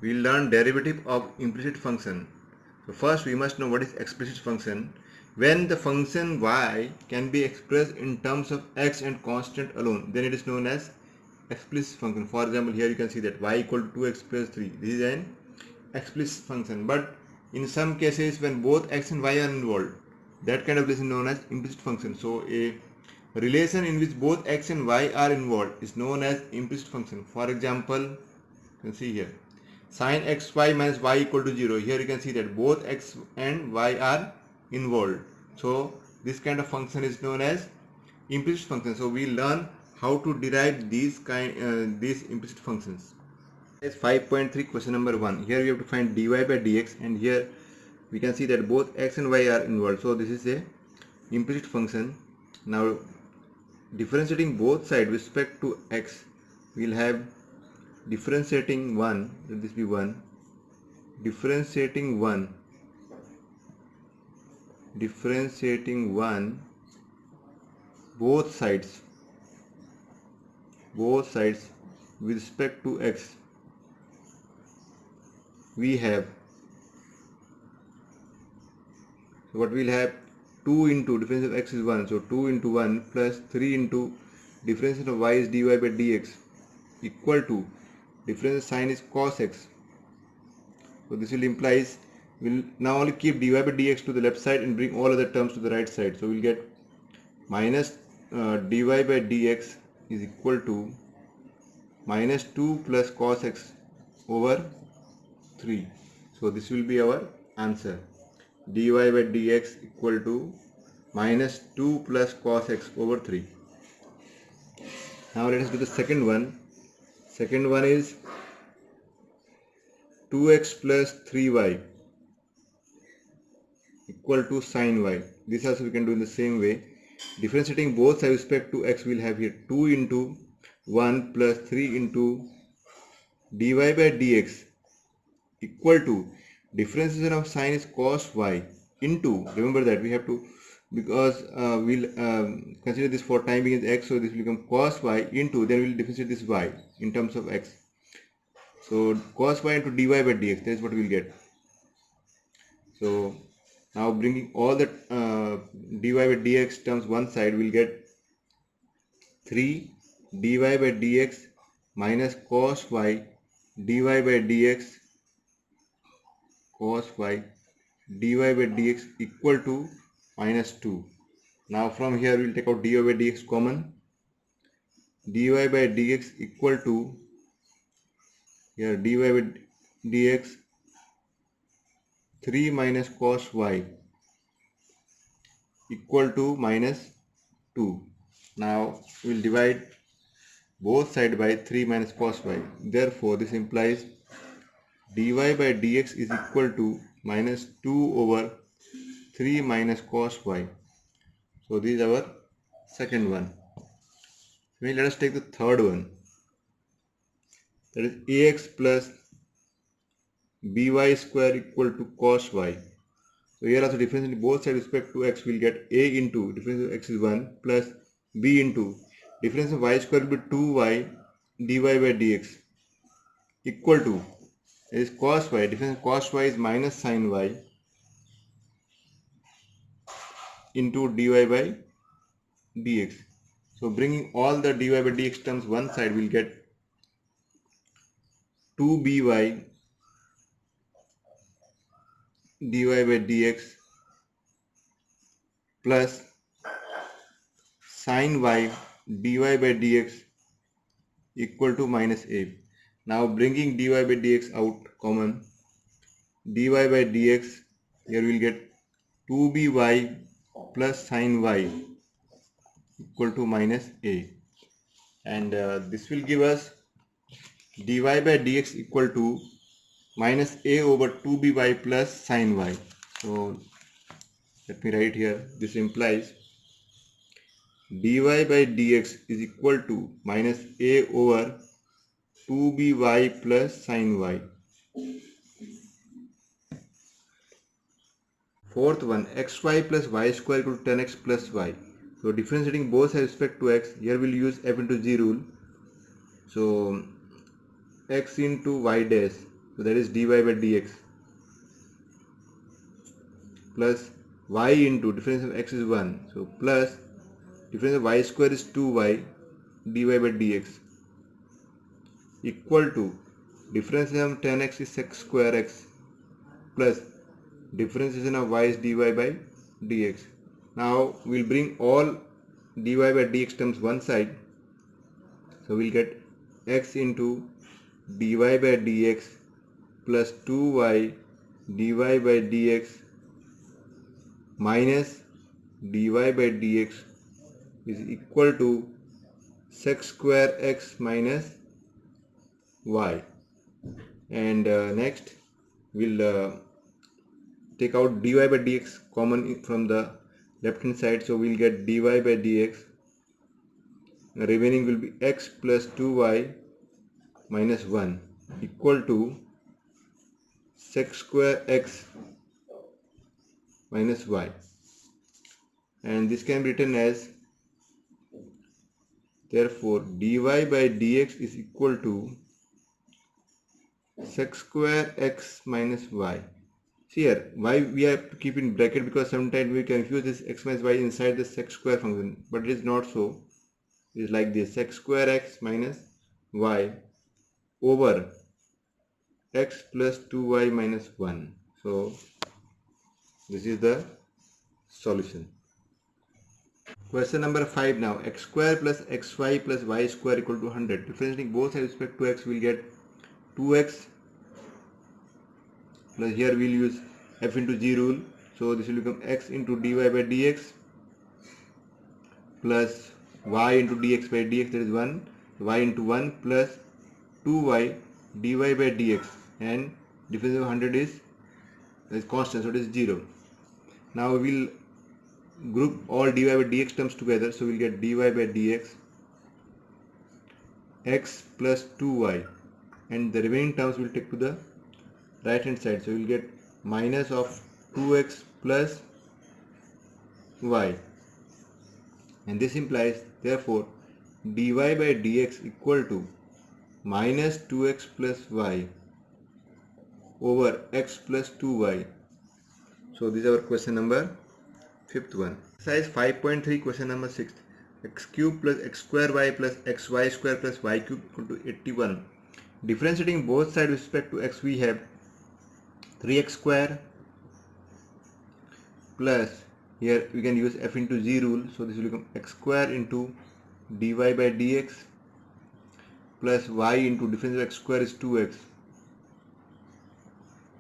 we will learn derivative of implicit function. So first we must know what is explicit function. When the function y can be expressed in terms of x and constant alone, then it is known as explicit function. For example, here you can see that y equal to 2x plus 3. This is an explicit function. But in some cases when both x and y are involved, that kind of relation is known as implicit function. So a relation in which both x and y are involved is known as implicit function. For example, you can see here sin xy minus y equal to 0. Here you can see that both x and y are involved. So this kind of function is known as implicit function. So we learn how to derive these implicit functions. It's 5.3 question number 1. Here we have to find dy by dx, and here we can see that both x and y are involved. So this is a implicit function. Now differentiating both sides with respect to x, we will have differentiating 1, let this be 1, differentiating 1 both sides with respect to x, we have, so what we will have, 2 into difference of x is 1, so 2 into 1 plus 3 into difference of y is dy by dx equal to difference of sign is cos x. So this will implies we'll now only keep dy by dx to the left side and bring all other terms to the right side. So we'll get minus dy by dx is equal to minus 2 plus cos x over 3. So this will be our answer. Dy by dx equal to minus 2 plus cos x over 3. Now let us do the second one. Second one is 2x plus 3y equal to sin y. This also we can do in the same way. Differentiating both sides with respect to x, we will have here 2 into 1 plus 3 into dy by dx equal to differentiation of sign is cos y into, remember that we have to, because we'll consider this for time being as x, so this will become cos y into, then we'll differentiate this y in terms of x. So cos y into dy by dx, that is what we'll get. So now bringing all the dy by dx terms one side, we'll get 3 dy by dx minus cos y dy by dx cos y dy by dx equal to minus 2. Now from here we will take out dy by dx common. Dy by dx equal to, here dy by dx 3 minus cos y equal to minus 2. Now we will divide both sides by 3 minus cos y. Therefore this implies dy by dx is equal to minus 2 over 3 minus cos y. So this is our second one. Now let us take the third one. That is ax plus by square equal to cos y. So here also difference in both sides with respect to x, will get a into difference of x is 1 plus b into difference of y square will be 2y dy by dx equal to, that is cos y, difference of cos y is minus sin y into dy by dx. So bringing all the dy by dx terms one side, will get 2by dy by dx plus sin y dy by dx equal to minus a. Now bringing dy by dx out common, dy by dx, here we will get 2by plus sin y equal to minus a, and this will give us dy by dx equal to minus a over 2by plus sin y. So let me write here, this implies dy by dx is equal to minus a over 2by plus sin y. Fourth one, xy plus y square equal to 10x plus y. So differentiating both sides with respect to x, here we'll use f into g rule. So x into y dash So that is dy by dx plus y into difference of x is 1. So plus difference of y square is 2y dy by dx equal to difference of 10x is x square x plus differentiation of y is dy by dx. Now we'll bring all dy by dx terms one side. So we'll get x into dy by dx plus 2y dy by dx minus dy by dx is equal to sec square x minus y. And next we'll take out dy by dx common from the left hand side. So we'll get dy by dx. The remaining will be x plus 2y minus 1 equal to sec square x minus y, and this can be written as, therefore dy by dx is equal to sec square x minus y. See here, why we have to keep in bracket, because sometimes we confuse this x minus y inside the sec square function, but it is not so. It is like this: sec square x minus y over x plus 2y minus 1. So this is the solution. Question number 5 now. X square plus xy plus y square equal to 100. Differentiating both sides with respect to x, will get 2x plus, here we'll use f into g rule. So this will become x into dy by dx plus y into dx by dx, that is 1. Y into 1 plus 2y dy by dx, and difference of 100 is constant, so it is 0. Now we will group all dy by dx terms together. So we'll get dy by dx x plus 2y, and the remaining terms will take to the right hand side. So we'll get minus of 2x plus y, and this implies, therefore dy by dx equal to minus 2x plus y over x plus 2y. So this is our question number 5th one. Exercise 5.3, question number 6. X cube plus x square y plus xy square plus y cube equal to 81. Differentiating both sides with respect to x, we have 3x square plus, here we can use f into g rule. So this will become x square into dy by dx plus y into difference of x square is 2x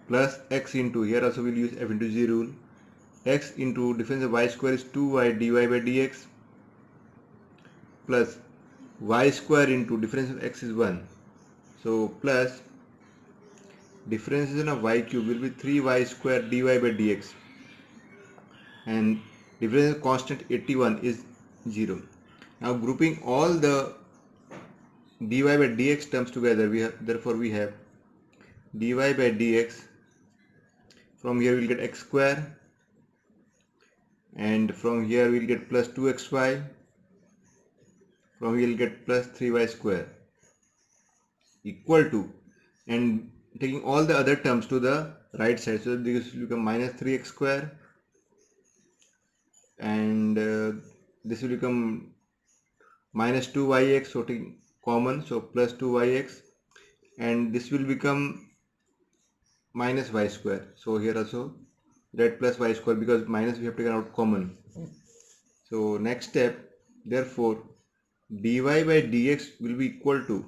plus x into, here also we will use f into g rule, x into difference of y square is 2y dy by dx plus y square into difference of x is 1. So plus differentiation of y cube will be 3y square dy by dx, and difference of constant 81 is 0. Now grouping all the dy by dx terms together, therefore we have dy by dx. From here we will get x square, and from here we will get plus 2xy, from here we will get plus 3y square equal to, and taking all the other terms to the right side. So this will become minus 3x square, and this will become minus 2yx, so taking common, so plus 2yx, and this will become minus y square. So here also that plus y square, because minus we have taken out common. So next step, therefore dy by dx will be equal to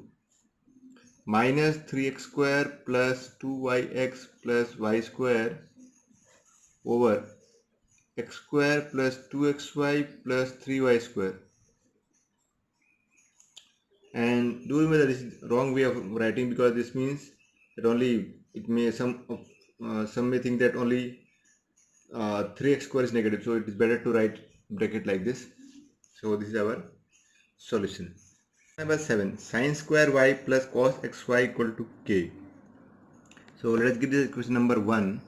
minus 3x square plus 2yx plus y square over x square plus 2xy plus 3y square. And do remember that this is wrong way of writing, because this means that only, it may some may think that only 3x square is negative, so it is better to write bracket like this. So this is our solution. Number 7, sin square y plus cos xy equal to k. So let us give this question number 1.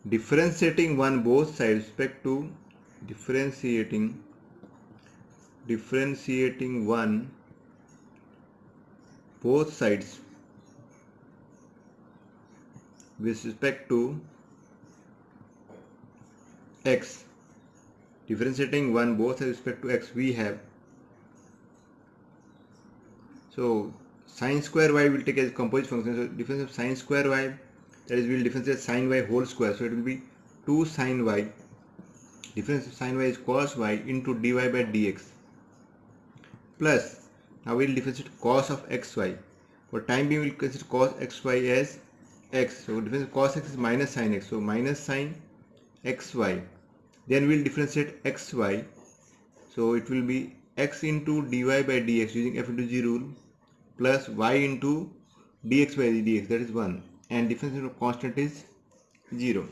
Differentiating one both sides with respect to differentiating one both sides with respect to x. Differentiating 1 both with respect to x, we have, so sine square y will take as composite function. So difference of sine square y, that is, we will differentiate sine y whole square. So it will be 2 sine y. Difference of sine y is cos y into dy by dx. Plus, now we will differentiate cos of xy. For time being, we will consider cos xy as x. So difference of cos x is minus sine x. So minus sine xy. Then we will differentiate xy. So it will be x into dy by dx using f into g rule, plus y into dx by dx, that is 1, and difference of constant is 0.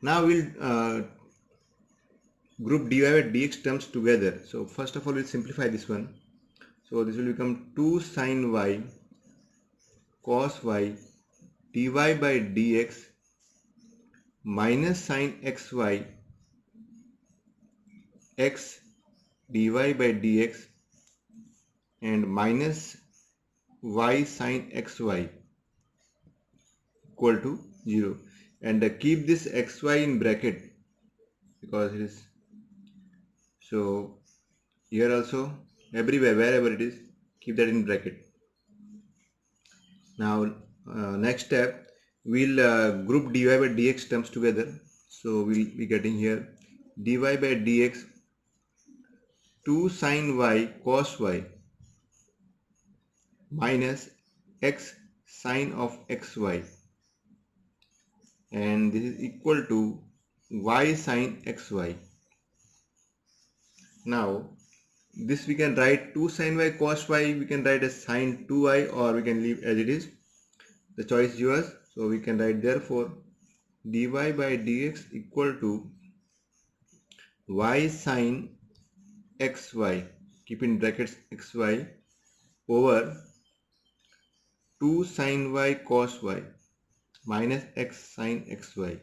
Now we will group dy by dx terms together. So first of all, we will simplify this one. So this will become 2 sine y cos y dy by dx minus sine xy x dy by dx and minus y sine xy equal to 0. And keep this xy in bracket because it is, so here also, everywhere, wherever it is, keep that in bracket. Now next step, we'll group dy by dx terms together. So we'll be getting here dy by dx 2 sine y cos y minus x sine of xy, and this is equal to y sine xy. Now this we can write 2 sine y cos y, we can write as sine 2y, or we can leave as it is. The choice is yours. So we can write therefore dy by dx equal to y sine xy, keep in brackets xy, over 2 sine y cos y minus x sine xy.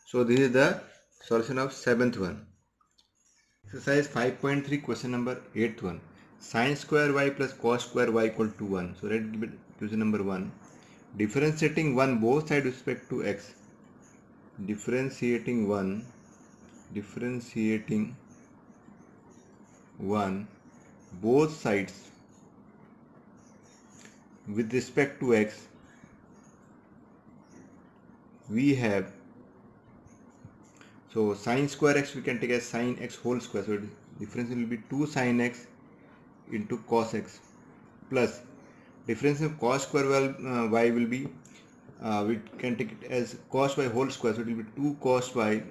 So this is the solution of 7th one. Exercise 5.3, question number 8th one. Sine square y plus cos square y equal to 1. So let's give it question number 1. Differentiating 1 both sides with respect to x. Differentiating 1 both sides with respect to x, we have, so sine square x we can take as sine x whole square. So difference will be 2 sine x into cos x, plus difference of cos square y will be, we can take it as cos y whole square. So it will be 2 cos y.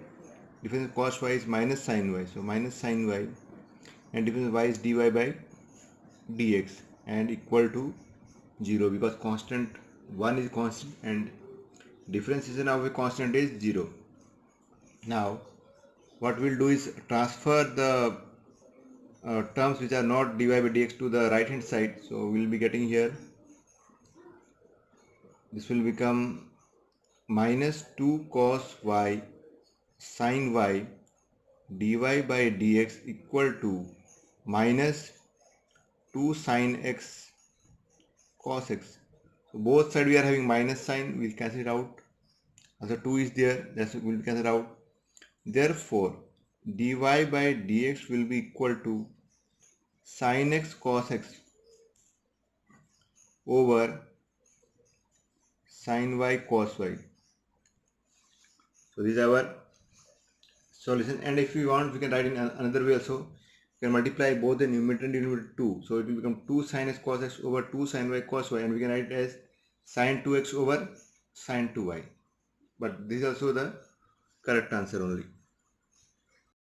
Difference of cos y is minus sine y. So minus sine y, and difference of y is dy by dx, and equal to 0 because constant 1 is constant and differentiation of a constant is 0. Now what we'll do is transfer the terms which are not dy by dx to the right hand side. So we'll be getting here, this will become minus 2 cos y sin y dy by dx equal to minus 2 sin x cos x. So both sides we are having minus sign, we'll cancel it out. Also 2 is there, that will be cancelled out. Therefore dy by dx will be equal to sin x cos x over sin y cos y. So this is our solution, and if you want we can write in another way also. You can multiply both the numerator and denominator 2. So it will become 2 sin x cos x over 2 sin y cos y, and we can write it as sin 2x over sin 2y. But this is also the correct answer only.